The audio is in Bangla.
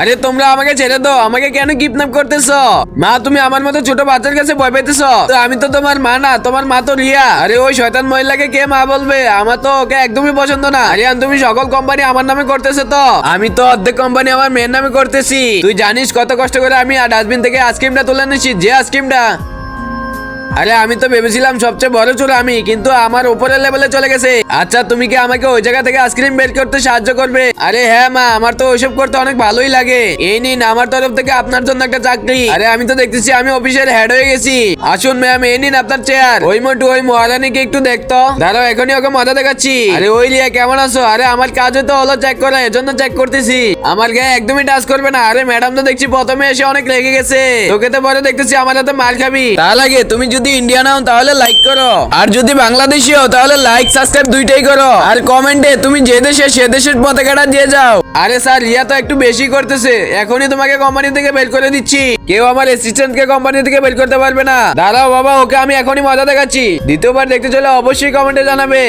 আরে তোমরা আমাকে ছেড়ে দাও, আমাকে কেন কিডন্যাপ করতেছো? মা তুমি আমার মতো ছোট বাচ্চার কাছে ভয় পেতেছো? তো আমি তো তোমার মা না, তোমার মা তো রিয়া। আরে ওই শয়তান মহিলাকে কে মা বলবে? আমার তো ওকে একদমই পছন্দ না। আরিয়ান তুমি সকল কোম্পানি আমার নামে করতেছো তো? আমি তো অর্ধেক কোম্পানি আমার মেয়ের নামে করতেছি। তুই জানিস কত কষ্ট করে আমি ডাস্টবিন থেকে আইসক্রিমটা তুলে নিয়েছি, যে আইসক্রিমটা। আরে আমি তো ভেবেছিলাম সবচেয়ে বড় চোর আমি, কিন্তু আমার উপরের লেভেলে চলে গেছে। আচ্ছা তুমি কি আমাকে ওই জায়গা থেকে আইসক্রিম বের করতে সাহায্য করবে? আরে হ্যাঁ মা, আমার তো ওইসব করতে অনেক ভালোই লাগে। এই নিন আমার তরফ থেকে আপনার জন্য একটা চাকরি। আরে আমি তো দেখতেছি আমি অফিসের হেড হয়ে গেছি। আসুন ম্যাম, এই নিন আপনার চেয়ার। ওই মোটু ওই মহারানীকে একটু দেখতো, দাঁড়াও এখনই ওকে মজা দেখাচ্ছি। আরে ওই রিয়া কেমন আছো? আরে আমার কাজ তো হলো চেক করা, এজন্য চেক করতেছি। আমার গায়ে একদমই টাচ করবে না। আরে ম্যাডাম তো দেখছি প্রথমে এসে অনেক রেগে গেছে, তোকে তো পরে দেখতেছি আমার হাতে মার খাবি। তার আগে তুমি যদি ইন্ডিয়ান হও তাহলে লাইক করো, আর যদি বাংলাদেশি হও তাহলে লাইক সাবস্ক্রাইব দুইটাই করো, আর কমেন্টে তুমি যে দেশে সে দেশের পতাকাটা দিয়ে যাও। আরে স্যার রিয়া তো একটু বেশি করতেছে, এখনই তোমাকে কোম্পানি থেকে বের করে দিচ্ছি। কেউ আমার অ্যাসিস্ট্যান্টকে কোম্পানি থেকে বের করতে পারবে না। দাঁড়াও বাবা, ওকে আমি এখনই মজা দেখাচ্ছি। দ্বিতীয়বার দেখতে চলে অবশ্যই কমেন্টে জানাবে।